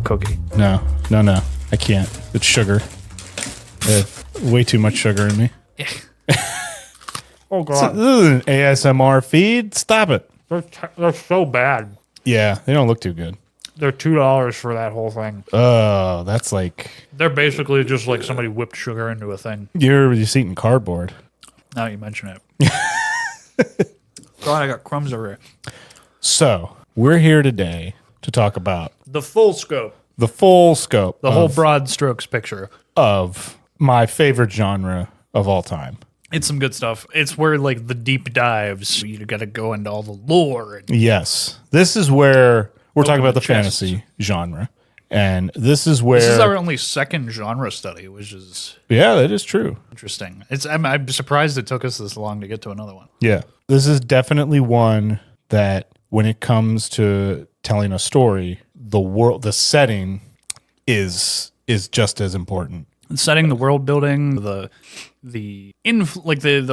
cookie. No. I can't. It's sugar. I have way too much sugar in me. Oh, God. This is an ASMR feed. Stop it. They're so bad. Yeah, they don't look too good. They're $2 for that whole thing. Oh, that's like... They're basically just like somebody whipped sugar into a thing. You're just eating cardboard. Now you mention it. God, I got crumbs over here. So, we're here today to talk about The full scope. the full scope The whole broad strokes picture. of my favorite genre of all time. It's some good stuff. It's where like the deep dives. You got to go into all the lore. And Yes. This is where we're talking about the the chest. fantasy genre. And this is where... this is our only second genre study, which is Yeah, that is true. interesting. I'm surprised it took us this long to get to another one. Yeah. This is definitely one that when it comes to telling a story, the setting is just as important. Setting, the world building, the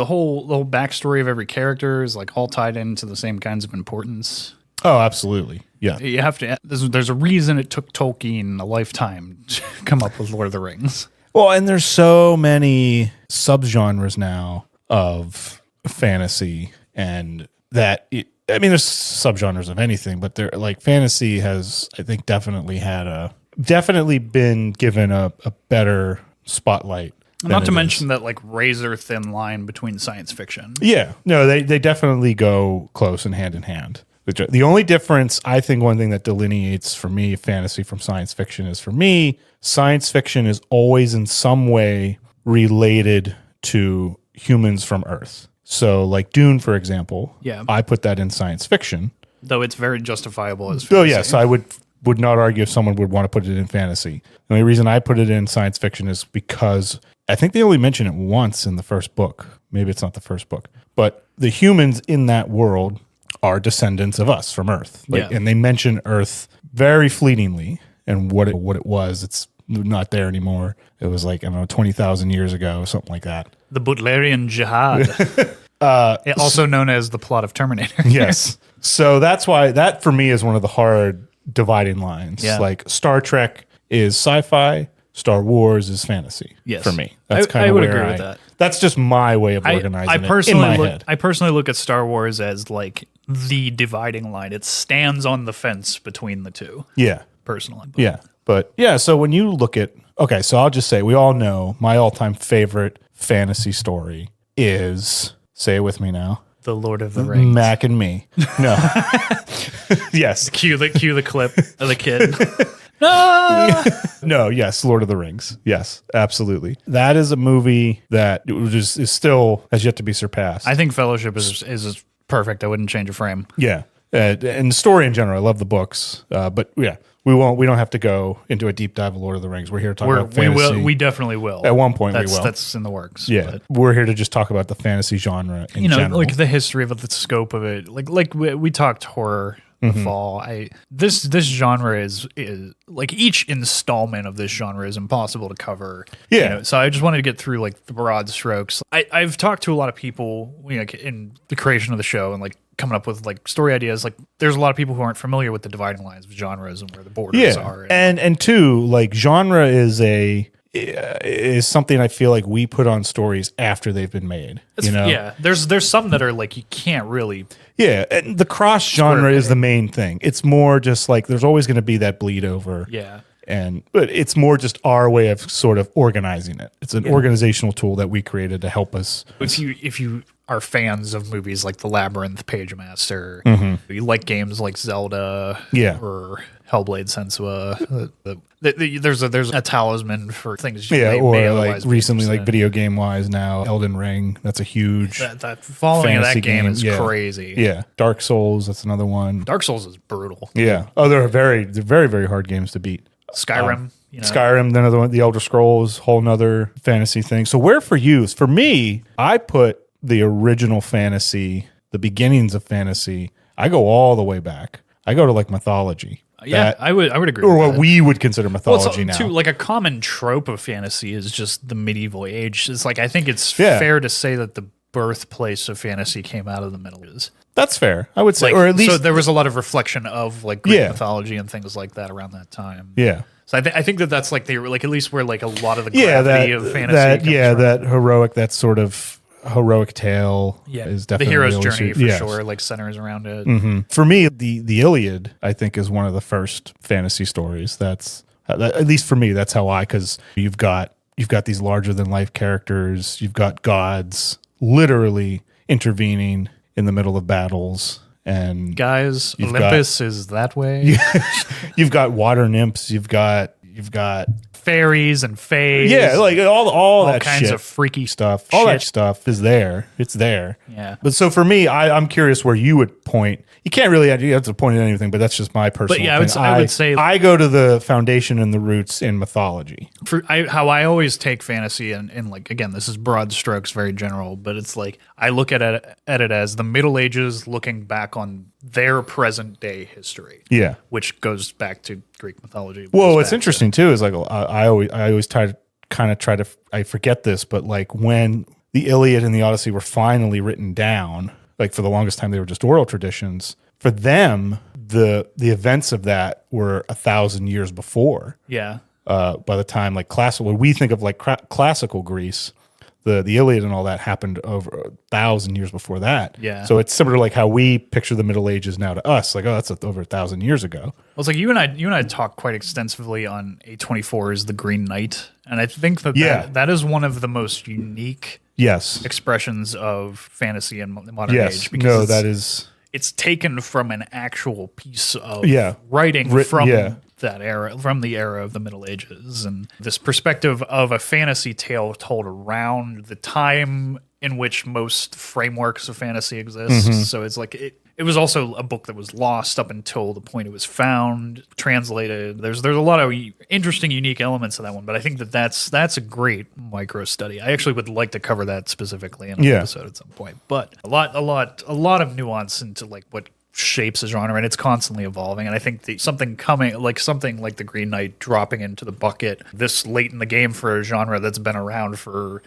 whole backstory of every character is like all tied into the same kinds of importance. Oh, absolutely. Yeah. You have to. There's a reason it took Tolkien a lifetime to come up with Lord of the Rings. Well, and there's so many subgenres now of fantasy, and that there's subgenres of anything, but they're like fantasy has, I think, definitely been given a better spotlight. Not to mention that like razor thin line between science fiction. Yeah, no, they definitely go close and hand in hand. The only difference, I think, one thing that delineates for me fantasy from science fiction is, for me, science fiction is always in some way related to humans from Earth. So, like Dune, for example, Yeah. I put that in science fiction. Though it's very justifiable as Oh, fantasy. yes, I would not argue if someone would want to put it in fantasy. The only reason I put it in science fiction is because I think they only mention it once in the first book. Maybe it's not the first book. But the humans in that world are descendants of us from Earth. Yeah. And they mention Earth very fleetingly and what it was. It's not there anymore. It was like, I don't know, 20,000 years ago, something like that. The Butlerian Jihad, also known as the plot of Terminator. Yes. So that's why that for me is one of the hard dividing lines. Yeah. Like Star Trek is sci-fi, Star Wars is fantasy. Yes. For me. That's kind I of would where agree with that. That's just my way of organizing I it in personally my look. head. I personally look at Star Wars as like the dividing line. It stands on the fence between the two. Yeah. Personally, Yeah. But yeah, so when you look at, okay, so I'll just say we all know my all-time favorite fantasy story is, say it with me now, The Lord of the Rings. Mac and Me. No. Yes. Cue the clip of the kid. No! No, yes, Lord of the Rings. Yes, absolutely. That is a movie that is still has yet to be surpassed. I think Fellowship is perfect. I wouldn't change a frame. Yeah. And the story in general, I love the books. But yeah, we don't have to go into a deep dive of Lord of the Rings. We're here to talk about fantasy. We definitely will. At one point we will. That's in the works. Yeah. But, We're here to just talk about the fantasy genre in general. like the history of it, the scope of it. Like we talked horror in the fall. This genre is like each installment of this genre is impossible to cover. Yeah. So I just wanted to get through like the broad strokes. I've talked to a lot of people, in the creation of the show and like coming up with like story ideas. Like there's a lot of people who aren't familiar with the dividing lines of genres and where the borders are. And two, like genre is something I feel like we put on stories after they've been made. Yeah. There's some that are like you can't really. Yeah, and the cross genre is the main thing. It's more just like there's always going to be that bleed over. Yeah. But it's more just our way of sort of organizing it. It's an organizational tool that we created to help us. If you are fans of movies like The Labyrinth, Page Master, you like games like Zelda, or Hellblade Senua, there's a talisman for things. Or like recently, like video game wise now, Elden Ring. That's a huge that following of that game is crazy. Yeah, Dark Souls. That's another one. Dark Souls is brutal. Yeah. Oh, they're very very hard games to beat. Skyrim. Skyrim, another one. The Elder Scrolls, whole nother fantasy thing. So where for you? For me, I put the original fantasy, the beginnings of fantasy. I go all the way back. I go to like mythology. Yeah, I would agree. Or with what that. we would consider mythology now. Too, like a common trope of fantasy is just the medieval age. It's like I think it's fair to say that the birthplace of fantasy came out of the Middle Ages. That's fair. I would say, Like, or at least so there was a lot of reflection of like Greek mythology and things like that around that time. Yeah. So I think that's like at least where like a lot of the gravity of fantasy comes from. that heroic, that sort of heroic tale is definitely the hero's journey for yes. sure, like centers around it. Mm-hmm. For me, the Iliad, I think, is one of the first fantasy stories. That's at least for me, that's how because you've got these larger than life characters, you've got gods literally intervening in the middle of battles. And guys, Olympus is that way. You've got water nymphs. You've got fairies and fays. Yeah, like all that kinds shit, of freaky stuff. All that stuff is there. It's there. Yeah. But so for me, I'm curious where you would point. You can't really you have to point at anything, but that's just my personal. But yeah, opinion. I would say I go to the foundation and the roots in mythology. How I always take fantasy and like, again, this is broad strokes, very general, but it's like I look at it as the Middle Ages looking back on their present day history. Yeah, which goes back to Greek mythology. Well, what's interesting too is like I always try to I forget this, but like when the Iliad and the Odyssey were finally written down, like for the longest time they were just oral traditions. For them, the events of that were 1,000 years before. Yeah. By the time like classical, when we think of like classical Greece, the Iliad and all that happened over 1,000 years before that. Yeah. So it's similar to like how we picture the Middle Ages now to us. Like, oh, that's over 1,000 years ago. Well, it's like you and I talked quite extensively on A24's The Green Knight, and I think that is one of the most unique expressions of fantasy in the modern age. Because it's taken from an actual piece of writing from that era, from the era of the Middle Ages, and this perspective of a fantasy tale told around the time in which most frameworks of fantasy exist. Mm-hmm. So it's like it was also a book that was lost up until the point it was found, translated. There's a lot of interesting, unique elements to that one, but I think that's a great micro study. I actually would like to cover that specifically in an episode at some point. But a lot of nuance into like what shapes a genre, and it's constantly evolving. And I think something like the Green Knight dropping into the bucket this late in the game for a genre that's been around for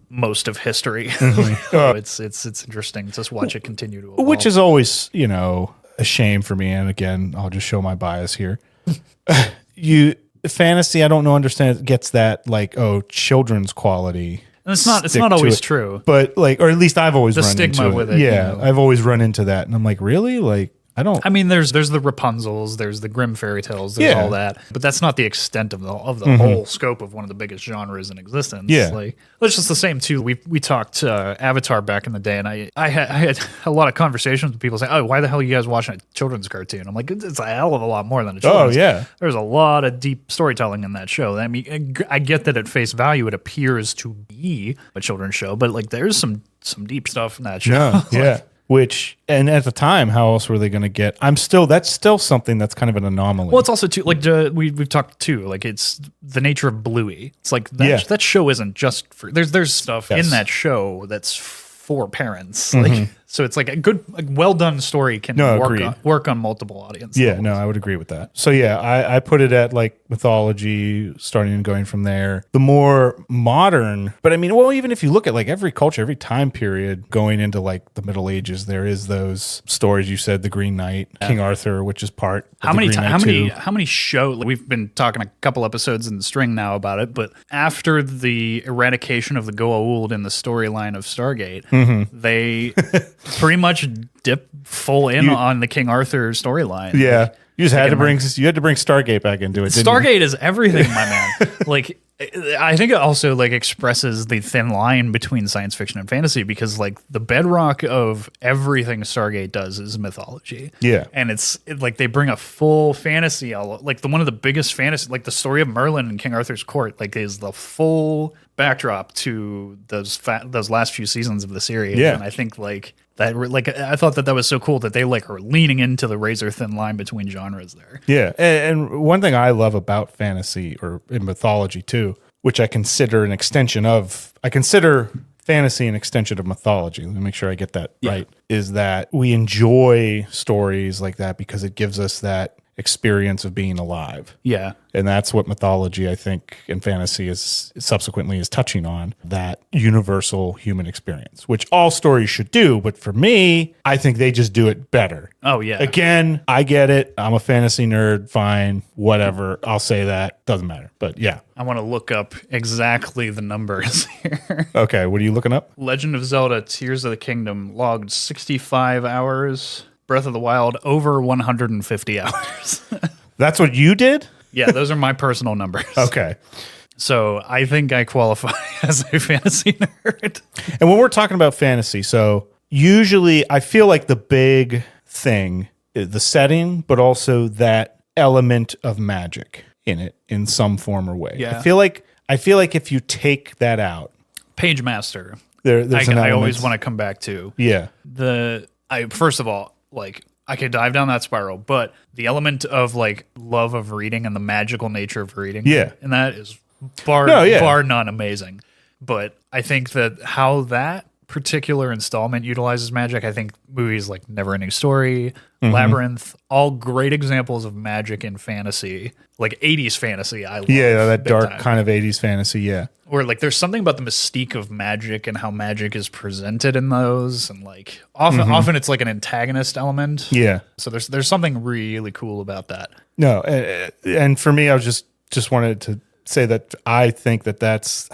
most of history. Mm-hmm. It's interesting to just watch it continue to evolve. Which is always, a shame for me. And again, I'll just show my bias here. Fantasy, I don't understand, gets that like, children's quality. And it's not always true. But like, or at least I've always run into it. The stigma with it. Yeah, I've always run into that. And I'm like, really? Like, I don't. I mean, there's the Rapunzels, there's the Grimm fairy tales, there's all that, but that's not the extent of the whole scope of one of the biggest genres in existence. Yeah, like it's just the same too. We talked Avatar back in the day, and I had a lot of conversations with people saying, "Oh, why the hell are you guys watching a children's cartoon?" I'm like, it's a hell of a lot more than a children's. Oh yeah, there's a lot of deep storytelling in that show. I mean, I get that at face value it appears to be a children's show, but like there's some deep stuff in that show. Yeah. Which, and at the time, how else were they going to get? That's still something that's kind of an anomaly. Well, it's also too like we've talked too. Like it's the nature of Bluey. It's like that show isn't just for there's stuff in that show that's for parents. Like so, it's like a good, well done story can work on multiple audiences. Yeah, no, I would agree with that. So yeah, I put it at like mythology, starting and going from there. The more modern, but I mean, well, even if you look at like every culture, every time period going into like the Middle Ages, there is those stories. You said the Green Knight, King Arthur, which is part. How many shows? Like, we've been talking a couple episodes in the string now about it, but after the eradication of the Goa'uld in the storyline of Stargate, they pretty much dip full in on the King Arthur storyline. Yeah. Like, you just had to bring Stargate back into it. Stargate is everything, my man. Like, I think it also like expresses the thin line between science fiction and fantasy, because like the bedrock of everything Stargate does is mythology. Yeah. And it's like they bring a full fantasy, like one of the biggest fantasy, like the story of Merlin and King Arthur's court, like is the full backdrop to those last few seasons of the series. Yeah. And I think like that, like I thought that was so cool that they like are leaning into the razor thin line between genres there. Yeah, and one thing I love about fantasy or in mythology too, which I consider an extension of, I consider fantasy an extension of mythology. Let me make sure I get that right. Is that we enjoy stories like that because it gives us that experience of being alive. Yeah. And that's what mythology, I think, and fantasy is subsequently is touching on, that universal human experience, which all stories should do. But for me, I think they just do it better. Oh, yeah. Again, I get it. I'm a fantasy nerd. Fine. Whatever. I'll say that. Doesn't matter. But yeah. I want to look up exactly the numbers here. Okay. What are you looking up? Legend of Zelda Tears of the Kingdom logged 65 hours. Breath of the Wild over 150 hours. That's what you did? Yeah, those are my personal numbers. Okay. So I think I qualify as a fantasy nerd. And when we're talking about fantasy, so usually I feel like the big thing is the setting, but also that element of magic in it in some form or way. Yeah. I feel like if you take that out, Page Master. there's an I element. always want to come back to. Yeah. First of all, like, I could dive down that spiral, but the element of like love of reading and the magical nature of reading, Yeah. and that is bar none amazing. But I think that how that particular installment utilizes magic, I think movies like Neverending Story, Labyrinth, all great examples of magic in fantasy, like 80s fantasy. I love that big dark time. kind of 80s fantasy. Yeah. Or like there's something about the mystique of magic and how magic is presented in those, and like often it's like an antagonist element. Yeah. So there's something really cool about that. No. And for me, I was just wanted to say that I think that's,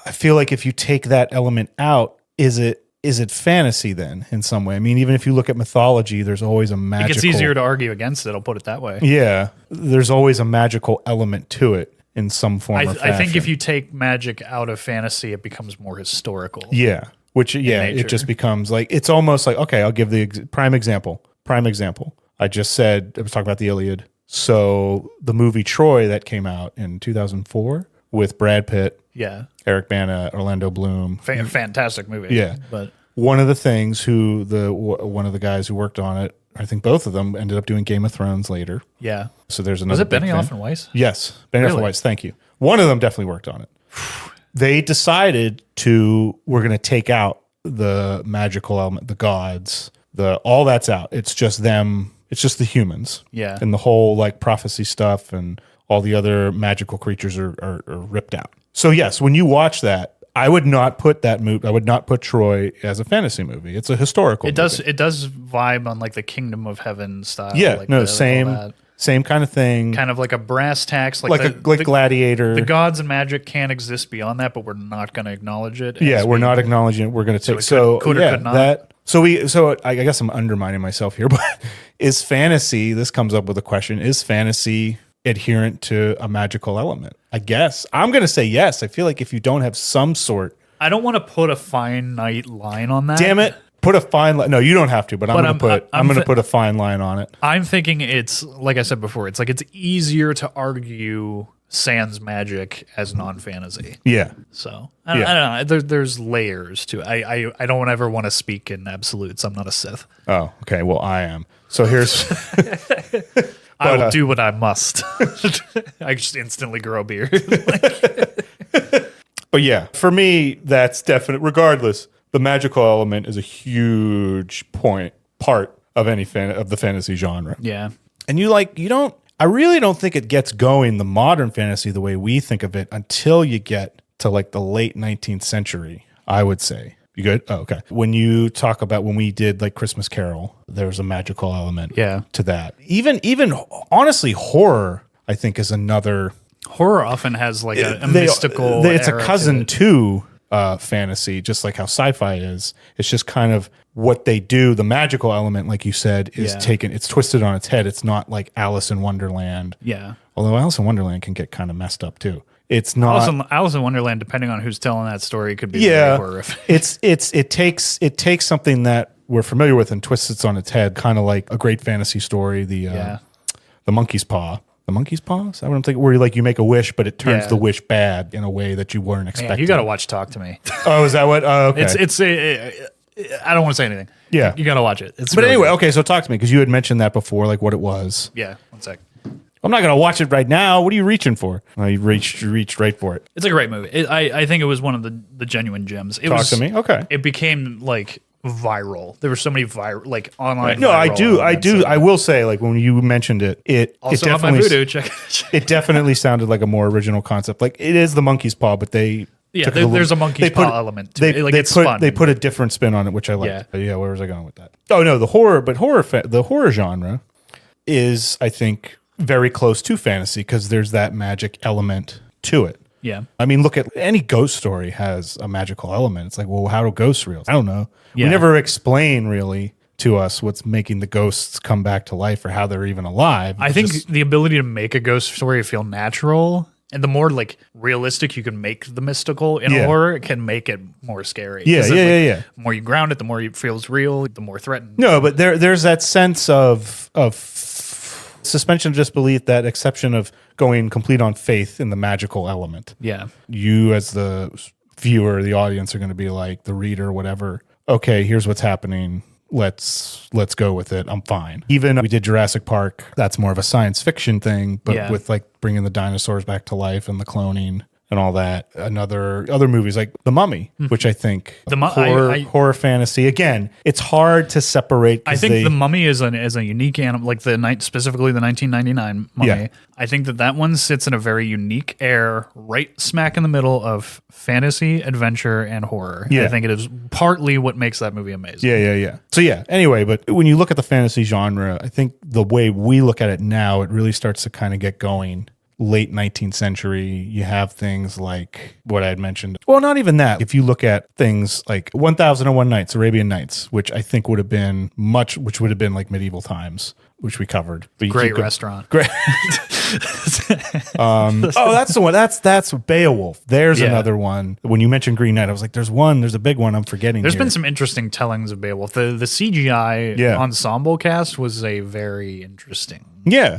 I feel like if you take that element out, is it fantasy then in some way? I mean, even if you look at mythology, there's always a magical... It gets easier to argue against it, I'll put it that way. Yeah. There's always a magical element to it in some form or fashion. I think if you take magic out of fantasy, it becomes more historical. Yeah. Which, it just becomes like, it's almost like, okay, I'll give the prime example. I just said, I was talking about the Iliad. So the movie Troy that came out in 2004 with Brad Pitt, Eric Bana, Orlando Bloom. Fantastic movie. Yeah. But one of the things one of the guys who worked on it, I think both of them ended up doing Game of Thrones later. Yeah. So there's another. Was it Benioff and Weiss? Yes. Benioff and Weiss. Thank you. One of them definitely worked on it. They decided we're going to take out the magical element, the gods, all that's out. It's just them. It's just the humans. Yeah. And the whole like prophecy stuff and all the other magical creatures are ripped out. So yes, when you watch that, I would not put that movie. I would not put Troy as a fantasy movie. It's a historical. It does vibe on like the Kingdom of Heaven style. Yeah, like same kind of thing. Kind of like a brass tacks, like Gladiator. The gods and magic can't exist beyond that, but we're not going to acknowledge it. Yeah, we're not acknowledging it. We're going to take could not. So I guess I'm undermining myself here, but is fantasy? This comes up with a question: is fantasy adherent to a magical element? I guess I'm going to say yes. I feel like if you don't have some sort, I don't want to put a finite line on that. Damn it. Put a fine line. No, you don't have to, but I'm going to put a fine line on it. I'm thinking it's, like I said before, it's easier to argue sans magic as non-fantasy. Yeah. So I don't know. There's layers to it. I don't ever want to speak in absolutes. I'm not a Sith. Oh, okay. Well, I am. So here's... I will do what I must. I just instantly grow a beard. But yeah, for me, that's definite. Regardless, the magical element is a huge part of of the fantasy genre. Yeah. And I really don't think it gets going, the modern fantasy, the way we think of it, until you get to like the late 19th century, I would say. You good? Oh, okay. When you talk about when we did like Christmas Carol, there's a magical element to that. Even honestly, horror, I think, is another. Horror often has like a mystical. It's a cousin to fantasy, just like how sci-fi is. It's just kind of what they do. The magical element, like you said, is it's twisted on its head. It's not like Alice in Wonderland. Yeah. Although Alice in Wonderland can get kind of messed up too. It's not Alice in Wonderland, depending on who's telling that story, could be very horrific. It takes something that we're familiar with and twists it on its head, kind of like a great fantasy story, the monkey's paw. The monkey's paw? Is that what I'm thinking? Where you make a wish, but it turns the wish bad in a way that you weren't expecting. You got to watch Talk to Me. Oh, is that what? Oh, okay. I don't want to say anything. Yeah. You got to watch it. But really anyway, good. Okay, so talk to me, because you had mentioned that before, like what it was. Yeah, one sec. I'm not going to watch it right now. What are you reaching for? Oh, you reached right for it. It's a great movie. I think it was one of the genuine gems. Talk to me. Okay. It became like viral. There were so many viral, like online. No, viral I do. I will say, like when you mentioned it Also it on my definitely Voodoo, check. it definitely sounded like a more original concept. Like it is the monkey's paw, but they took there's a monkey's paw element to it. Like it's fun. They put a different spin on it, which I like. Yeah. Yeah, where was I going with that? Oh no, the horror genre is, I think, very close to fantasy because there's that magic element to it. Yeah. I mean, look at any ghost story has a magical element. It's like, well, how do ghosts real? I don't know. Yeah. We never explain really to us what's making the ghosts come back to life or how they're even alive. I think the ability to make a ghost story feel natural, and the more like realistic you can make the mystical in horror, it can make it more scary. Yeah. The more you ground it, the more it feels real, the more threatened. No, but there's that sense of suspension of disbelief, that exception of going complete on faith in the magical element. Yeah. You as the viewer, the audience are going to be like, the reader, whatever. Okay, here's what's happening. Let's go with it. I'm fine. Even we did Jurassic Park. That's more of a science fiction thing, but with like bringing the dinosaurs back to life and the cloning and all that. Other movies like The Mummy, which I think horror fantasy. Again, it's hard to separate. I think The Mummy is a unique animal, like specifically the 1999 Mummy. Yeah. I think that one sits in a very unique air, right smack in the middle of fantasy, adventure, and horror. Yeah. I think it is partly what makes that movie amazing. Yeah. So anyway, but when you look at the fantasy genre, I think the way we look at it now, it really starts to kind of get going. Late 19th century, you have things like what I had mentioned. Well, not even that. If you look at things like 1001 Nights, Arabian Nights, which I think would have been like medieval times, which we covered. Great restaurant. Great. That's the one. That's Beowulf. There's another one. When you mentioned Green Knight, I was like, there's a big one I'm forgetting. There's been some interesting tellings of Beowulf. The CGI ensemble cast was a very interesting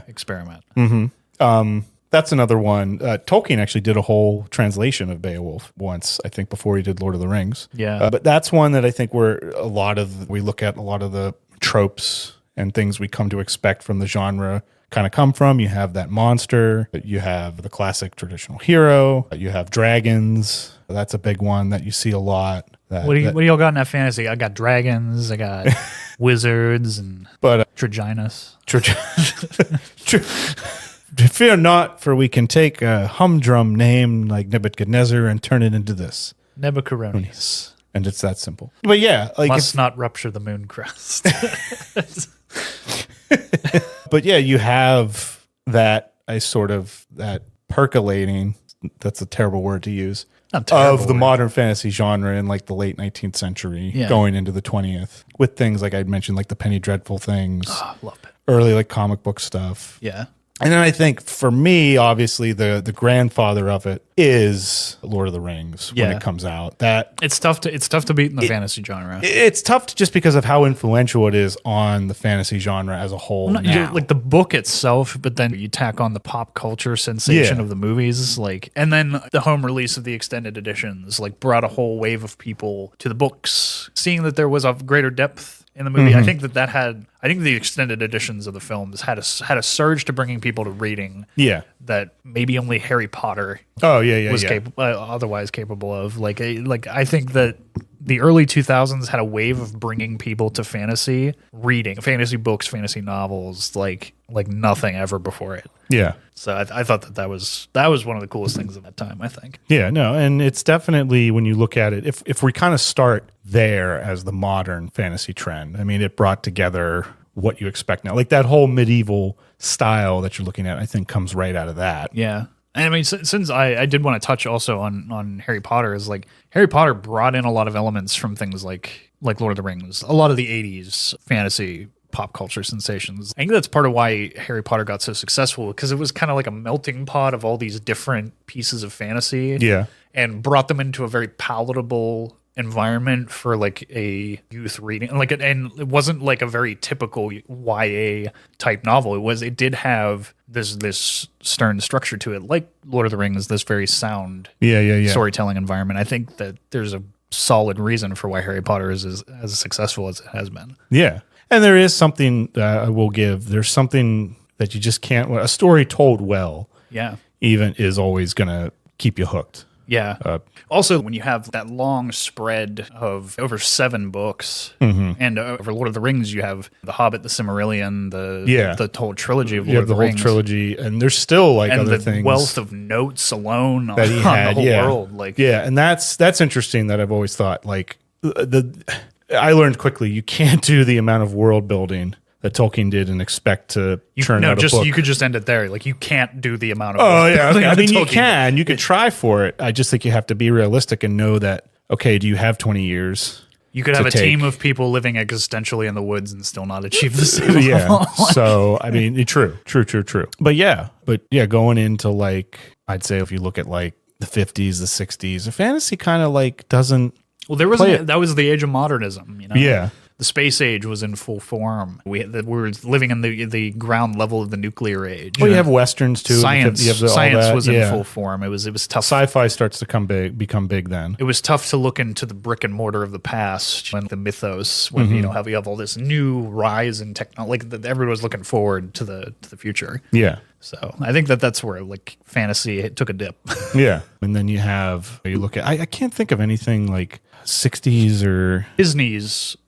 experiment. That's another one. Tolkien actually did a whole translation of Beowulf once, I think, before he did Lord of the Rings. Yeah. But that's one that I think we look at a lot of the tropes and things we come to expect from the genre kind of come from. You have that monster. You have the classic traditional hero. You have dragons. That's a big one that you see a lot. What do y'all got in that fantasy? I got dragons. I got wizards and Trajanus. Fear not, for we can take a humdrum name like Nebuchadnezzar and turn it into this. Nebuchadnezzar. And it's that simple. But yeah. Must not rupture the moon crust. But yeah, you have that percolating, that's a terrible word to use, of the modern fantasy genre in like the late 19th century going into the 20th with things like I'd mentioned, like the Penny Dreadful things. Oh, love it. Early like comic book stuff. Yeah. And then I think for me, obviously, the grandfather of it is Lord of the Rings when it comes out. That it's tough to beat in the fantasy genre. It's tough just because of how influential it is on the fantasy genre as a whole. Like the book itself, but then you tack on the pop culture sensation of the movies, and then the home release of the extended editions, brought a whole wave of people to the books, seeing that there was a greater depth in the movie. I think I think the extended editions of the films had a surge to bringing people to reading. Yeah, that maybe only Harry Potter. Was otherwise capable of. I think that the early 2000s had a wave of bringing people to fantasy reading, fantasy books, fantasy novels, like nothing ever before it. Yeah. So I thought that was one of the coolest things of that time, I think. Yeah, no, and it's definitely, when you look at it, if we kind of start there as the modern fantasy trend, I mean, it brought together what you expect now. Like that whole medieval style that you're looking at, I think comes right out of that. Yeah. And I mean, since I did want to touch also on Harry Potter, is Harry Potter brought in a lot of elements from things like Lord of the Rings, a lot of the 80s fantasy pop culture sensations. I think that's part of why Harry Potter got so successful, because it was kind of like a melting pot of all these different pieces of fantasy. Yeah. And brought them into a very palatable environment for a youth reading, and it wasn't like a very typical YA type novel. It did have this stern structure to it, like Lord of the Rings, this very sound storytelling environment. I think that there's a solid reason for why Harry Potter is as successful as it has been. Yeah. And there is something I will give. There's something that you just can't. A story told well, even is always going to keep you hooked. Yeah. Also, when you have that long spread of over 7 books, and over Lord of the Rings, you have The Hobbit, The Silmarillion, the whole trilogy of Lord of the Rings. You have the whole trilogy, and there's still like and other the things. wealth of notes alone that he on had, the whole world. Like, and that's interesting. That I've always thought like I learned quickly you can't do the amount of world building that Tolkien did and expect to churn out a book. You could just end it there. Like, you can't do the amount of okay. I mean, Tolkien you could try for it. I just think you have to be realistic and know that, okay, do you have 20 years? You could have a team of people living existentially in the woods and still not achieve the same. So, I mean, true. But going into like, I'd say if you look at like the 50s, the 60s, the fantasy kind of like doesn't. Well, that was the age of modernism, you know? Yeah. The space age was in full form. We were living in the ground level of the nuclear age. Well, you have westerns too. Science was in full form. It was tough. Sci-fi starts to become big then. It was tough to look into the brick and mortar of the past and the mythos when you have all this new rise in technology. Like, everyone was looking forward to the future. Yeah. So I think that's where like fantasy took a dip. Yeah, and then you look at I can't think of anything like 60s or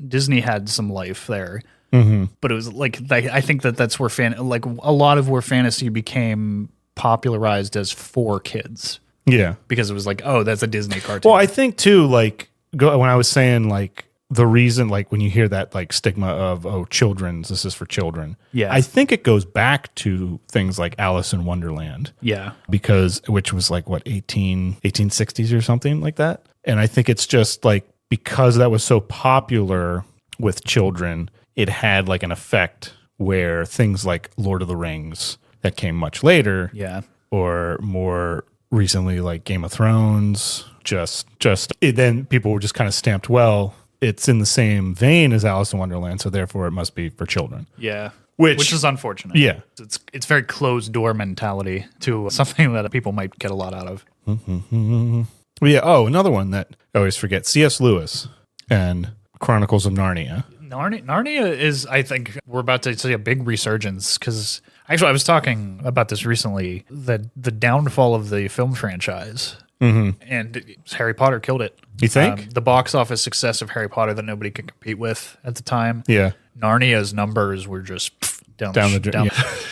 Disney had some life there, but it was like I think that's where a lot of where fantasy became popularized as for kids. Yeah, because it was like, oh, that's a Disney cartoon. Well, I think too, like when I was saying like the reason, like when you hear that like stigma of this is for children. Yeah, I think it goes back to things like Alice in Wonderland. Yeah, which was like what 1860s or something like that. And I think it's just like because that was so popular with children, it had like an effect where things like Lord of the Rings that came much later, or more recently like Game of Thrones, then people were just kind of stamped, well, it's in the same vein as Alice in Wonderland, so therefore it must be for children. Yeah. Which is unfortunate. Yeah. It's very closed door mentality to something that people might get a lot out of. Well, yeah. Oh, another one that I always forget. C.S. Lewis and Chronicles of Narnia. Narnia is, I think, we're about to see a big resurgence because actually I was talking about this recently, the downfall of the film franchise. And Harry Potter killed it. You think? The box office success of Harry Potter that nobody could compete with at the time. Yeah. Narnia's numbers were just down.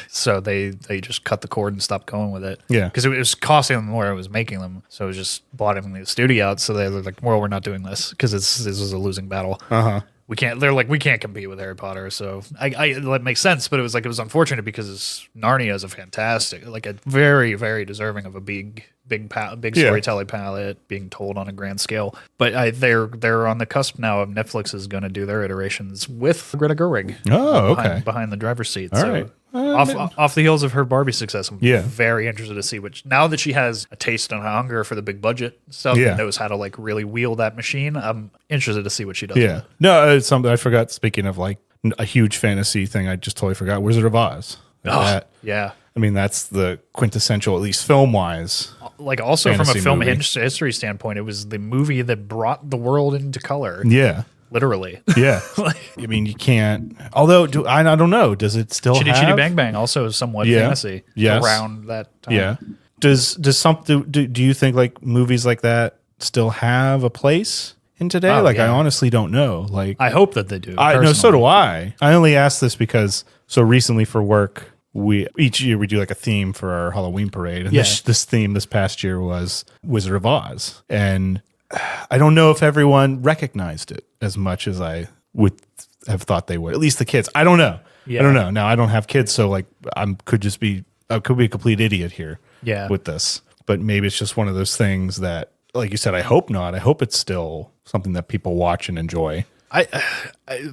So they just cut the cord and stopped going with it. Yeah. Because it was costing them more than it was making them. So it was just bottoming the studio out. So they were like, well, we're not doing this because this is a losing battle. We can't compete with Harry Potter. So that makes sense, but it was unfortunate because Narnia is a fantastic, like a very, very deserving of a big storytelling palette being told on a grand scale. But they're on the cusp now of Netflix is going to do their iterations with Greta Gerwig. Oh, okay. Behind the driver's seat. All right. Off the heels of her Barbie success, I'm very interested to see now that she has a taste and a hunger for the big budget stuff and knows how to like really wheel that machine. I'm interested to see what she does. Yeah. No, it's something I forgot. Speaking of like a huge fantasy thing, I just totally forgot. Wizard of Oz. Yeah. I mean, that's the quintessential, at least film wise. Like also from a film history standpoint, it was the movie that brought the world into color. Yeah. Literally. Yeah. I mean, you can't. Although, I don't know. Does it still Chitty have? Chitty Bang Bang also somewhat fantasy around that time. Yeah. Does do you think like movies like that still have a place in today? I honestly don't know. Like, I hope that they do. No, so do I. I only ask this because so recently for work, each year we do like a theme for our Halloween parade, and this theme this past year was Wizard of Oz, and I don't know if everyone recognized it as much as I would have thought they would. At least the kids. I don't know. Yeah. I don't know. Now I don't have kids, so like I could be a complete idiot here. with this. But maybe it's just one of those things that, like you said, I hope not. I hope it's still something that people watch and enjoy. I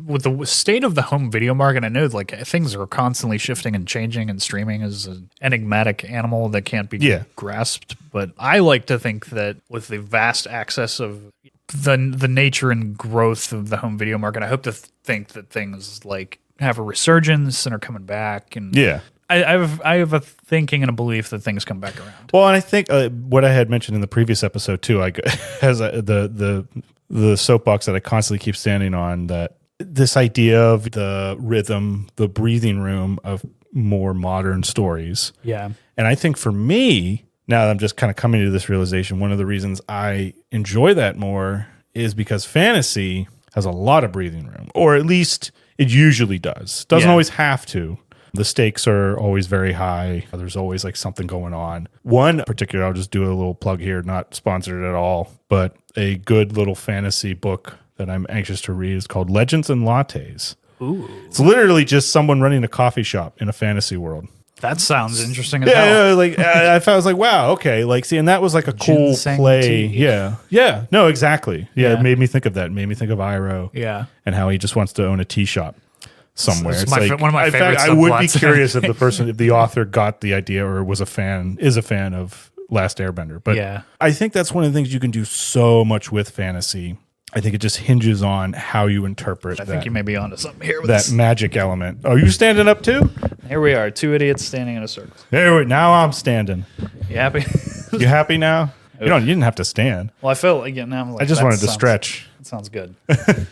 with the state of the home video market, I know like things are constantly shifting and changing, and streaming is an enigmatic animal that can't be grasped. But I like to think that with the vast access of the nature and growth of the home video market, I hope to think that things like have a resurgence and are coming back. And I have a thinking and a belief that things come back around. Well, and I think what I had mentioned in the previous episode too, has the soapbox that I constantly keep standing on, that this idea of the rhythm, the breathing room of more modern stories. Yeah. And I think for me, now that I'm just kind of coming to this realization, one of the reasons I enjoy that more is because fantasy has a lot of breathing room, or at least it usually does. Doesn't always have to. The stakes are always very high. There's always like something going on. One particular, I'll just do a little plug here, not sponsored at all, but a good little fantasy book that I'm anxious to read is called Legends and Lattes. Ooh. It's literally just someone running a coffee shop in a fantasy world. That sounds interesting as hell. Yeah, like I was like, wow, okay, like see, and that was like a cool Ginseng play. tea. Yeah, no, exactly. Yeah, Yeah. it made me think of that. It made me think of Iro. Yeah. And how he just wants to own a tea shop somewhere. It's It's one of my in favorite fact, I would be subplots. curious if the author got the idea or is a fan of Last Airbender. But Yeah. I think that's one of the things you can do so much with fantasy. I think it just hinges on how you interpret I think you may be onto something here with that this. magic element. Are you standing up too? Here we are, two idiots standing in a circle. Now I'm standing. You happy? You happy now? You didn't have to stand. Well, I felt like now I'm like, I just that wanted to sounds- stretch. That sounds good.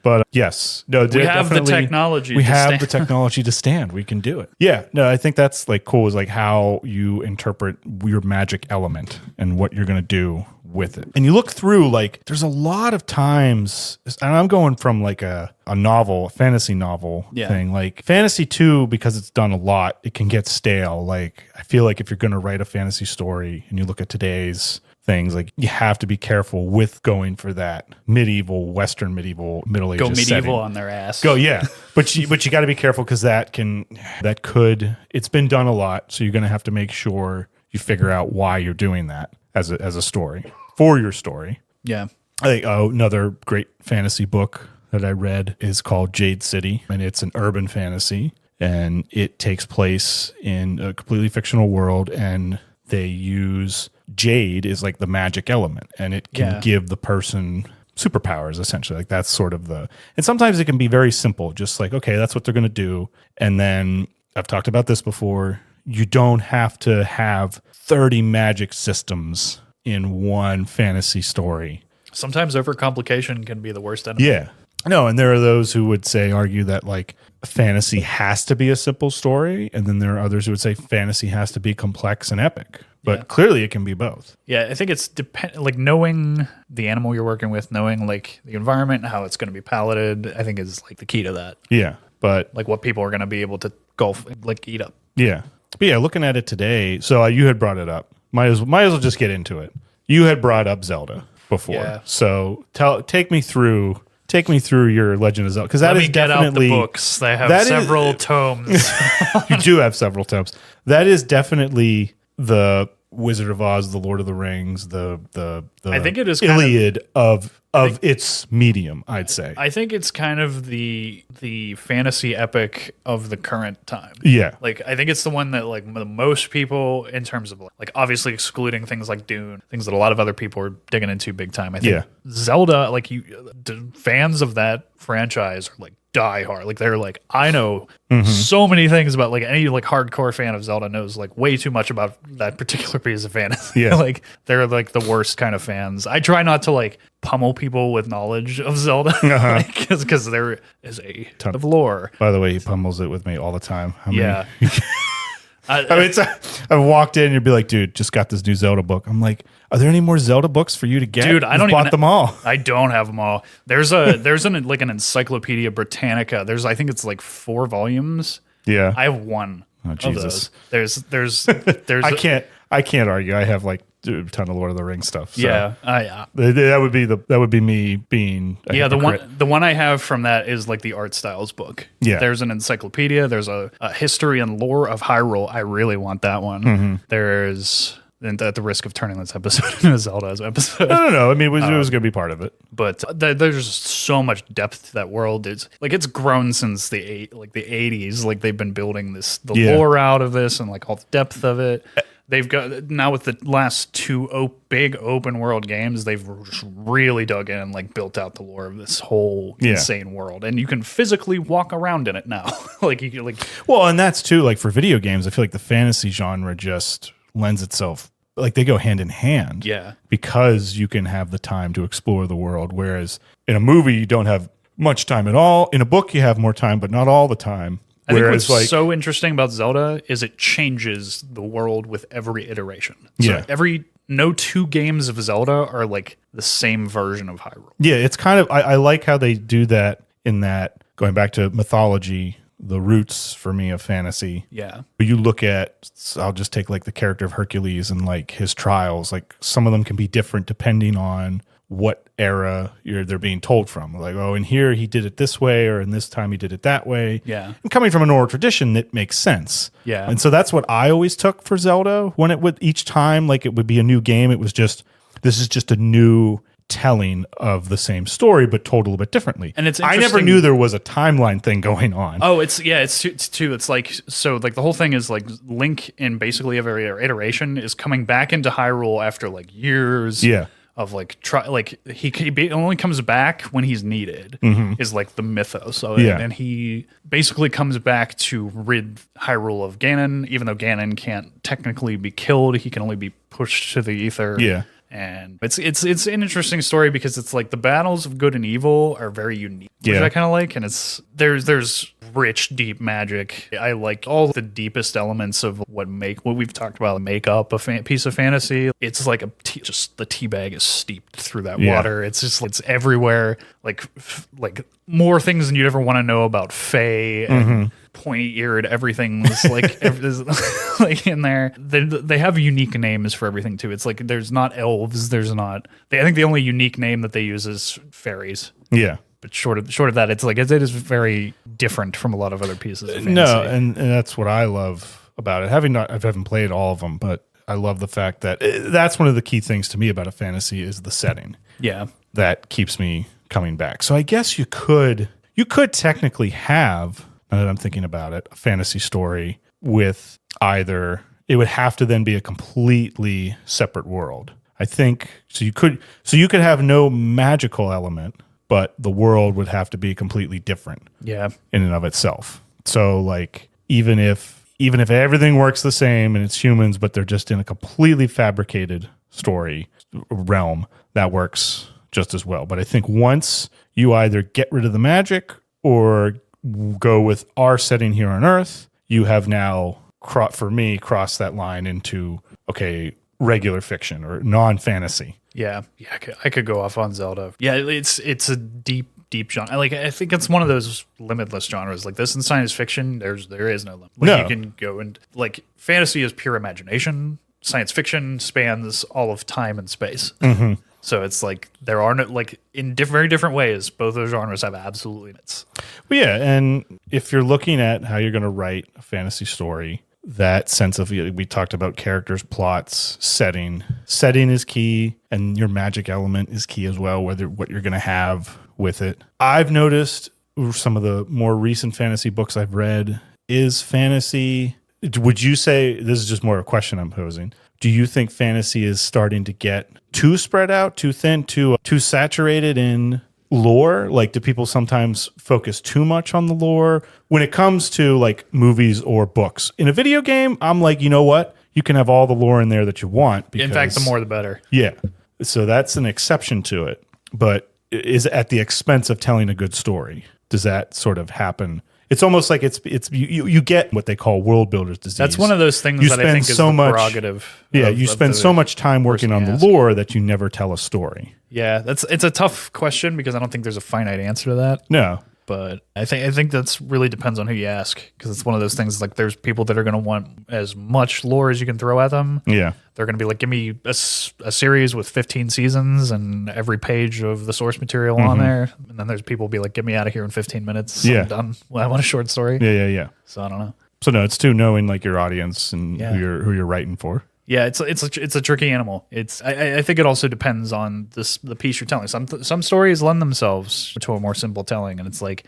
But yes, no, We have the definitely- technology. We to have stand. the technology to stand. We can do it. Yeah, no, I think that's like cool. Is like how you interpret your magic element and what you're going to do with it. And you look through, like, there's a lot of times, and I'm going from like a novel, a fantasy novel thing, like fantasy 2, because it's done a lot, it can get stale. Like, I feel like if you're going to write a fantasy story and you look at today's things, like you have to be careful with going for that medieval, Western medieval, Middle Ages Go medieval setting. on their ass. Go, yeah, but you got to be careful because it's been done a lot, so you're going to have to make sure you figure out why you're doing that as a story for your story. Yeah. I think another great fantasy book that I read is called Jade City, and it's an urban fantasy, and it takes place in a completely fictional world, and they use jade is like the magic element, and it can give the person superpowers, essentially. Like that's sort of and sometimes it can be very simple, just like, okay, that's what they're going to do. And then I've talked about this before. You don't have to have 30 magic systems in one fantasy story. Sometimes overcomplication can be the worst enemy. Yeah. No, and there are those who would argue that like fantasy has to be a simple story, and then there are others who would say fantasy has to be complex and epic. But clearly it can be both. Yeah, I think it's like knowing the animal you're working with, knowing like the environment, how it's going to be piloted, I think is like the key to that. Yeah, but Like what people are going to be able to eat up. yeah. But yeah, looking at it today, so you had brought it up. Might as well just get into it. You had brought up Zelda before. Yeah. So take me through your Legend of Zelda, because that is Get out the definitely books. They have several tomes. You do have several tomes. That is definitely the Wizard of Oz, the Lord of the Rings, the I think it is Iliad of its medium, I'd say. I think it's kind of the fantasy epic of the current time. Yeah. Like I think it's the one that like the most people, in terms of like obviously excluding things like Dune, things that a lot of other people are digging into big time. I think Zelda, like fans of that franchise are like die hard. Like they're like, I know so many things about, like any like hardcore fan of Zelda knows like way too much about that particular piece of fantasy. Yeah. Like they're like the worst kind of fans. I try not to like pummel people with knowledge of Zelda because there is a ton of lore. By the way, he pummels it with me all the time. Yeah. I mean, I've walked in and you'd be like, dude, just got this new Zelda book. I'm like, are there any more Zelda books for you to get? Dude, I don't bought them all. I don't have them all. There's an Encyclopedia Britannica. I think it's like 4 volumes. Yeah. I have one. Oh, of Jesus. those. There's I can't argue. I have like a ton of Lord of the Rings stuff. So yeah. that would be me being a hypocrite. The one I have from that is like the art styles book. Yeah. There's an encyclopedia. There's a history and lore of Hyrule. I really want that one. Mm-hmm. There's, and at the risk of turning this episode into a Zelda's episode. No. I mean, it was going to be part of it. But there's so much depth to that world. It's grown since the 80s. Like they've been building lore out of this and like all the depth of it. They've got now with the last 2 big open world games, they've really dug in and like built out the lore of this whole insane world, and you can physically walk around in it now. Well, and that's too, like for video games, I feel like the fantasy genre just lends itself, like they go hand in hand. Yeah. Because you can have the time to explore the world, whereas in a movie you don't have much time at all. In a book you have more time, but not all the time. I think what's so interesting about Zelda is it changes the world with every iteration. So no two games of Zelda are like the same version of Hyrule. Yeah, it's kind of, I like how they do that in that, going back to mythology, the roots for me of fantasy. Yeah. You look at, I'll just take like the character of Hercules and like his trials, like some of them can be different depending on what era they're being told from. Like, oh, in here he did it this way, or in this time he did it that way. Yeah. And coming from an oral tradition, it makes sense. Yeah. And so that's what I always took for Zelda when it would each time, like it would be a new game. It was just, this is just a new telling of the same story, but told a little bit differently. And it's I never knew there was a timeline thing going on. Oh, it's too. It's like, so like the whole thing is like Link in basically every iteration is coming back into Hyrule after like years. Yeah. Of like he only comes back when he's needed is like the mythos. So and he basically comes back to rid Hyrule of Ganon, even though Ganon can't technically be killed. He can only be pushed to the ether. Yeah. And it's an interesting story because it's like the battles of good and evil are very unique, which I kind of like. And it's there's rich, deep magic. I like all the deepest elements of what we've talked about, make up a piece of fantasy. It's like just the tea bag is steeped through that water. It's just, it's everywhere. Like more things than you'd ever want to know about Fae and pointy-eared everything's like like in there. They have unique names for everything too. It's like there's not elves. There's not. I think the only unique name that they use is fairies. Yeah. But short of that, it's like it is very different from a lot of other pieces of fantasy. No, and that's what I love about it. I haven't played all of them, but I love the fact that that's one of the key things to me about a fantasy is the setting. Yeah. That keeps me coming back. So I guess you could technically have, now that I'm thinking about it, a fantasy story with either, it would have to then be a completely separate world. I think so you could have no magical element, but the world would have to be completely different. Yeah. In and of itself. So like even if everything works the same and it's humans, but they're just in a completely fabricated story realm, that works just as well. But I think once you either get rid of the magic or go with our setting here on Earth, you have now, for me, crossed that line into, okay, regular fiction or non-fantasy. Yeah, I could go off on Zelda. Yeah, it's a deep genre. Like I think it's one of those limitless genres. Like this in science fiction, there is no limit. Like you can go and like fantasy is pure imagination. Science fiction spans all of time and space. Mm-hmm. So it's like there are no, like in very different ways, both those genres have absolute limits. Well, yeah, and if you're looking at how you're going to write a fantasy story, that sense of, we talked about characters, plots, setting is key, and your magic element is key as well, whether what you're going to have with it. I've noticed some of the more recent fantasy books I've read is fantasy. Would you say, this is just more a question I'm posing, do you think fantasy is starting to get too spread out, too thin, too saturated in lore? Like, do people sometimes focus too much on the lore when it comes to like movies or books? In a video game, I'm like, you know what? You can have all the lore in there that you want. Because, in fact, the more the better. Yeah. So that's an exception to it. But is it at the expense of telling a good story? Does that sort of happen? It's almost like it's you get what they call world builder's disease. That's one of those things that I think is the prerogative. Yeah, you spend so much time working on the lore that you never tell a story. Yeah, it's a tough question because I don't think there's a finite answer to that. No. But I think that's really depends on who you ask, because it's one of those things like there's people that are going to want as much lore as you can throw at them. Yeah. They're going to be like, give me a series with 15 seasons and every page of the source material on there. And then there's people be like, get me out of here in 15 minutes. Yeah. I'm done. Well, I want a short story. Yeah. So I don't know. So no, it's too knowing like your audience and who you're writing for. Yeah, it's a tricky animal. I think it also depends on the piece you're telling. Some stories lend themselves to a more simple telling, and it's like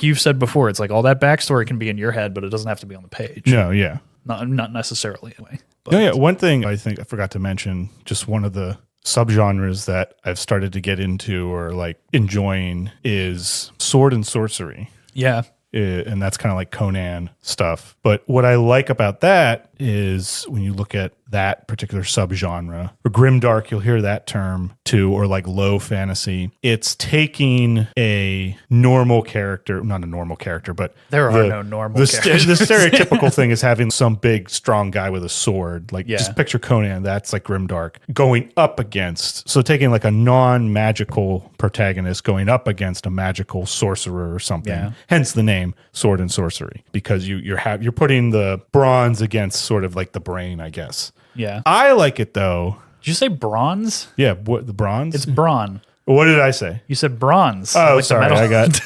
you've said before, it's like all that backstory can be in your head, but it doesn't have to be on the page. No, yeah, not necessarily anyway. But. Yeah. One thing I think I forgot to mention, just one of the subgenres that I've started to get into or like enjoying is sword and sorcery. Yeah. And that's kind of like Conan stuff. But what I like about that is when you look at that particular subgenre, or grimdark, you'll hear that term too, or like low fantasy. It's taking a normal character, not a normal character, but there are no normal characters. The stereotypical thing is having some big, strong guy with a sword. Like just picture Conan, that's like grimdark, going up against, so taking like a non-magical protagonist going up against a magical sorcerer or something. Yeah. Hence the name Sword and Sorcery, because you're putting the bronze against sort of like the brain, I guess. Yeah. I like it though. Did you say bronze? Yeah, what, the bronze? It's brawn. What did I say? You said bronze. Oh, like sorry. I got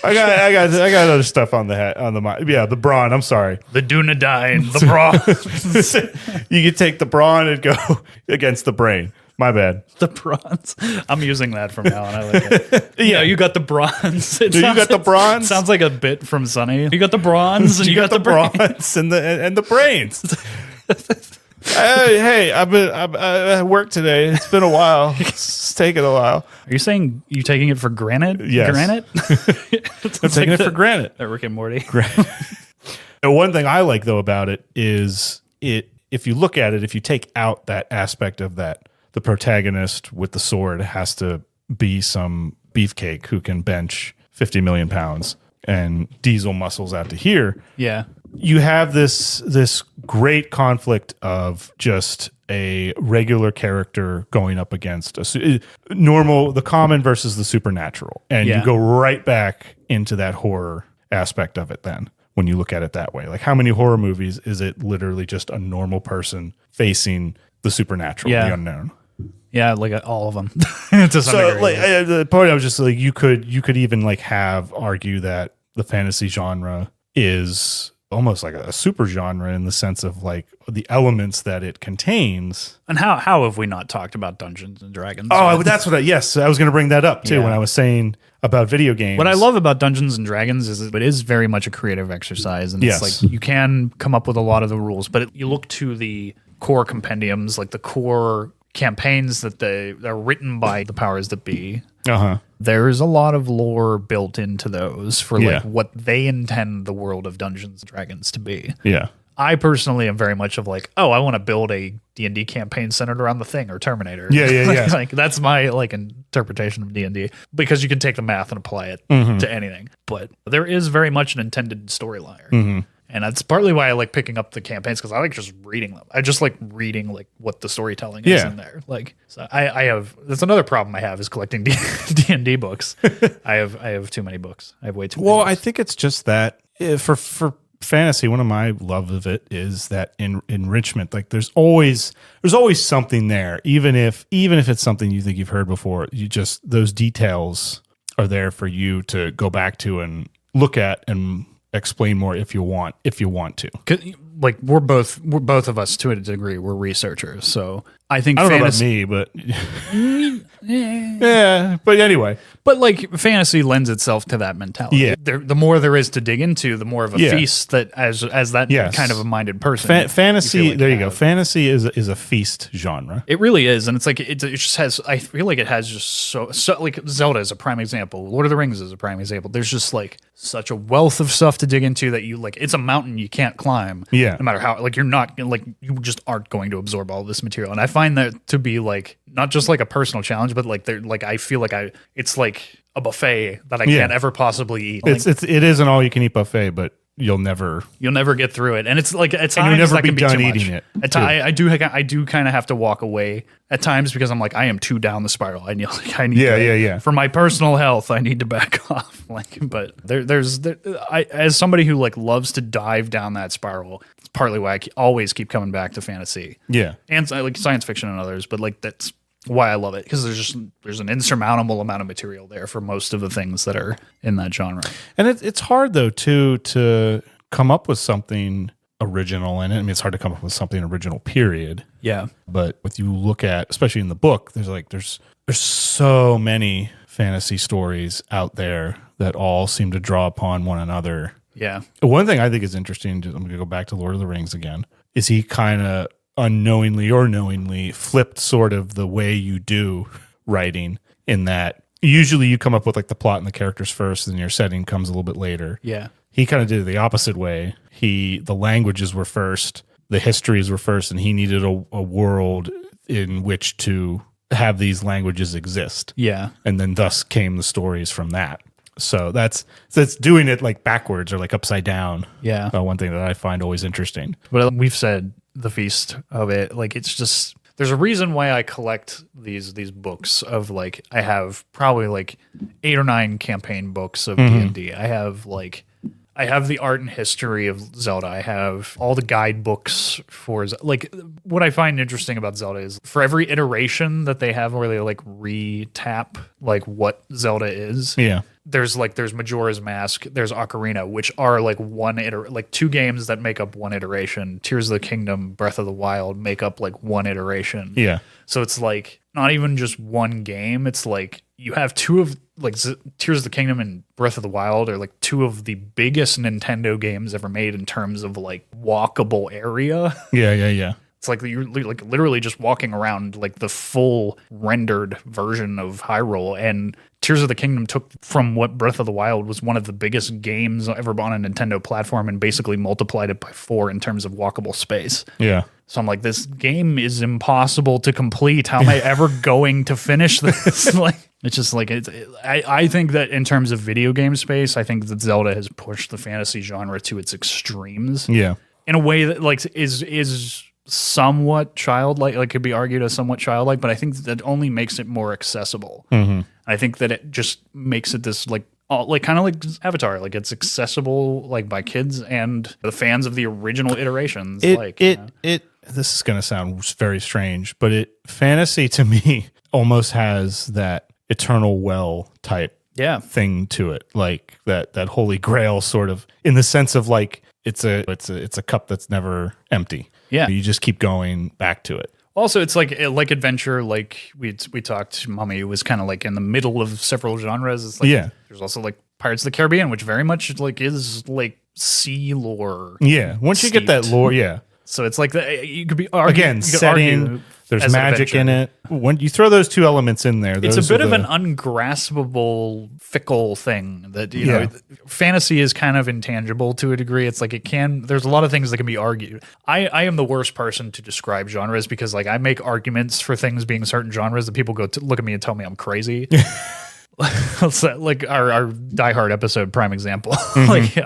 I got other stuff on the brawn. I'm sorry. The Dunedain, the brawn. You could take the brawn and go against the brain. My bad. The bronze. I'm using that from now on. I like it. Yeah, you got the bronze. You got the bronze? Sounds like a bit from Sunny. You got the bronze and you got the bronze and the brains. Hey, I've at work today. It's been a while. It's taken a while. Are you saying you taking it for granted? Yes. Granted? I'm taking it for granted. Rick and Morty. And one thing I like though about it is if you look at it, if you take out that aspect of that, the protagonist with the sword has to be some beefcake who can bench 50 million pounds and diesel muscles out to here. Yeah. You have this great conflict of just a regular character going up against the common versus the supernatural. And you go right back into that horror aspect of it then when you look at it that way. Like how many horror movies is it literally just a normal person facing the supernatural, the unknown? Yeah, like all of them. To some degree. Like, the point I was just like, you could even like argue that the fantasy genre is almost like a super genre in the sense of like the elements that it contains. And how have we not talked about Dungeons and Dragons? Oh, that's what I was going to bring that up too when I was saying about video games. What I love about Dungeons and Dragons is it is very much a creative exercise, and it's like you can come up with a lot of the rules, but you look to the core compendiums, like the core campaigns that they're written by the powers that be. There's a lot of lore built into those for like what they intend the world of Dungeons and Dragons to be. Yeah. I personally am very much of like, I want to build a D&D campaign centered around the Thing or Terminator. Yeah. Like that's my like interpretation of D&D, because you can take the math and apply it to anything. But there is very much an intended storyline. And that's partly why I like picking up the campaigns, because I like just reading them. I just like reading like what the storytelling is in there. Like, so I have, that's another problem I have, is collecting D&D books. I have too many books. I have way too many books. I think it's just that for fantasy, one of my love of it is that enrichment. Like there's always something there, even if it's something you think you've heard before. You just, those details are there for you to go back to and look at and explain more if you want to. Like we're both of us to a degree, we're researchers, so I think I don't know about me, but yeah, but anyway. But like fantasy lends itself to that mentality. Yeah. The more there is to dig into, the more of a feast that as that kind of a minded person. Fantasy, there you go. Fantasy is a feast genre. It really is, and it's like it just has. I feel like it has just so like Zelda is a prime example. Lord of the Rings is a prime example. There's just like such a wealth of stuff to dig into that you like. It's a mountain you can't climb. Yeah. No matter how, like, you're not like, you just aren't going to absorb all this material. And I find that to be like not just like a personal challenge, but like they're like, I feel like it's like a buffet that I can't ever possibly eat. It is an all you can eat buffet, but you'll never get through it. And it's like at times you'll never that be can be done too eating much. it. I do kind of have to walk away at times, because I'm like, I am too down the spiral. I need for my personal health, I need to back off. Like, but as somebody who like loves to dive down that spiral, it's partly why I always keep coming back to fantasy. Yeah. And like science fiction and others, but like that's why I love it, because there's an insurmountable amount of material there for most of the things that are in that genre. And it's hard though to come up with something original in it. I mean, it's hard to come up with something original, period. Yeah. But if you look at, especially in the book, there's so many fantasy stories out there that all seem to draw upon one another. Yeah. One thing I think is interesting, I'm going to go back to Lord of the Rings again, is he kind of unknowingly or knowingly flipped sort of the way you do writing, in that usually you come up with like the plot and the characters first, and your setting comes a little bit later. Yeah. He kind of did it the opposite way. The languages were first, the histories were first, and he needed a world in which to have these languages exist. Yeah. And then thus came the stories from that. So that's doing it like backwards or like upside down. Yeah. One thing that I find always interesting. But we've said the feast of it, like it's just, there's a reason why I collect these books of like, I have probably like 8 or 9 campaign books of D&D. I have the art and history of Zelda. I have all the guidebooks for like what I find interesting about Zelda is for every iteration that they have where they like re-tap like what Zelda is. Yeah. There's Majora's Mask, there's Ocarina, which are like like 2 games that make up one iteration. Tears of the Kingdom, Breath of the Wild make up like one iteration. Yeah. So it's like not even just one game. It's like you have 2 of like Tears of the Kingdom and Breath of the Wild are like 2 of the biggest Nintendo games ever made in terms of like walkable area. Yeah. It's like you're like literally just walking around like the full rendered version of Hyrule. And Tears of the Kingdom took from what Breath of the Wild was one of the biggest games ever on a Nintendo platform and basically multiplied it by 4 in terms of walkable space. Yeah. So I'm like, this game is impossible to complete. How am I ever going to finish this? Like, it's just like I think that in terms of video game space, I think that Zelda has pushed the fantasy genre to its extremes. Yeah. In a way that like is somewhat childlike, like could be argued as somewhat childlike, but I think that only makes it more accessible. Mm-hmm. I think that it just makes it this like kind of like Avatar, like it's accessible like by kids and the fans of the original iterations. This is going to sound very strange, but fantasy to me almost has that eternal well type thing to it, like that holy grail sort of, in the sense of like it's a cup that's never empty. Yeah, you just keep going back to it. Also, it's like adventure, like we talked. Mummy was kind of like in the middle of several genres. It's like, there's also like Pirates of the Caribbean, which very much like is like sea lore. Yeah, once you get that lore, So it's like you could be setting. There's magic in it. When you throw those 2 elements in there, it's a bit of an ungraspable, fickle thing that you know. Fantasy is kind of intangible to a degree. It's like there's a lot of things that can be argued. I am the worst person to describe genres because like I make arguments for things being certain genres that people go to look at me and tell me I'm crazy. Like our Die Hard episode, prime example. Like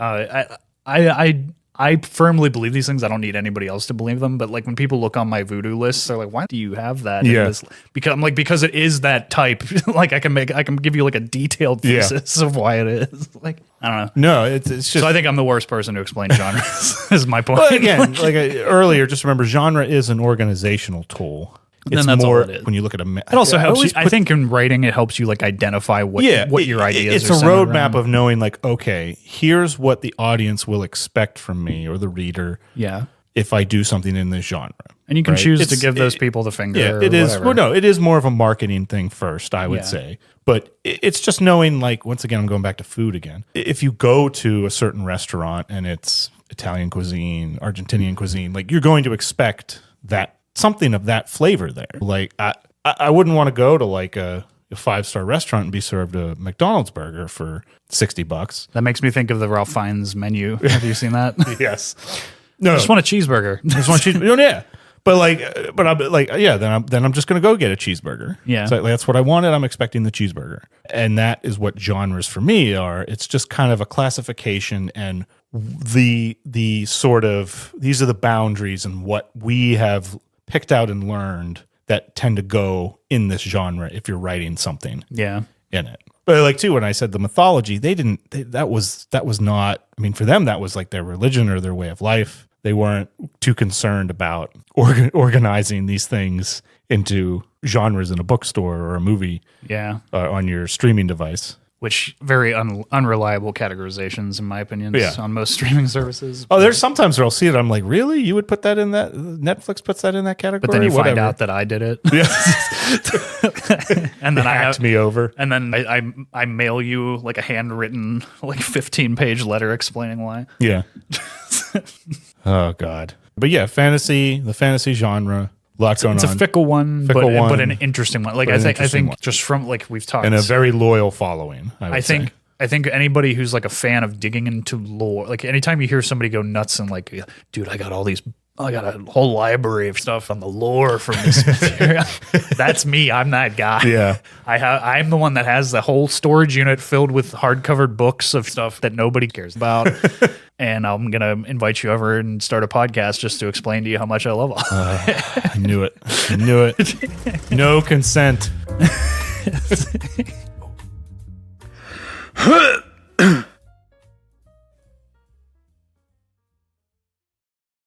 I firmly believe these things. I don't need anybody else to believe them. But like when people look on my voodoo list, they're like, "Why do you have that?" Yeah. In this? Because it is that type. Like I can give you like a detailed thesis of why it is. Like I don't know. No, it's just. So I think I'm the worst person to explain genres. Is my point. But again, like earlier, just remember, genre is an organizational tool. It's that's more all it is. when you look at a. It also helps you. I think in writing, it helps you like identify what your ideas. It's a roadmap of knowing like, okay, here's what the audience will expect from me or the reader. Yeah. If I do something in this genre, and you can choose to give those people the finger. Yeah, it is. Well, no, it is more of a marketing thing first, I would say. But it's just knowing, like, once again, I'm going back to food again. If you go to a certain restaurant and it's Italian cuisine, Argentinian cuisine, like you're going to expect that. Something of that flavor there. Like I wouldn't want to go to like a 5-star restaurant and be served a McDonald's burger for $60. That makes me think of the Ralph Fiennes menu. Have you seen that? Yes. No. I just want a cheeseburger. Then I'm just going to go get a cheeseburger. Yeah. So that's what I wanted. I'm expecting the cheeseburger. And that is what genres for me are. It's just kind of a classification and the sort of, these are the boundaries and what we have picked out and learned that tend to go in this genre if you're writing something in it. But like too, when I said the mythology, that was not, I mean, for them, that was like their religion or their way of life. They weren't too concerned about organizing these things into genres in a bookstore or a movie on your streaming device. Which very unreliable categorizations, in my opinion, on most streaming services. Oh, there's sometimes where I'll see it. I'm like, really? You would put that in that? Netflix puts that in that category? But then you find out that I did it. And then I hacked me over. And then I mail you like a handwritten, like 15-page letter explaining why. Yeah. Oh, God. But yeah, the fantasy genre. Lots going on. It's a fickle one, but an interesting one. Like I think just from like we've talked, and a very loyal following. I think I think anybody who's like a fan of digging into lore, like anytime you hear somebody go nuts and like, dude, I got a whole library of stuff on the lore from this material. That's me. I'm that guy. Yeah. I'm the one that has the whole storage unit filled with hardcovered books of stuff that nobody cares about. And I'm going to invite you over and start a podcast just to explain to you how much I love all I knew it. I knew it. No consent.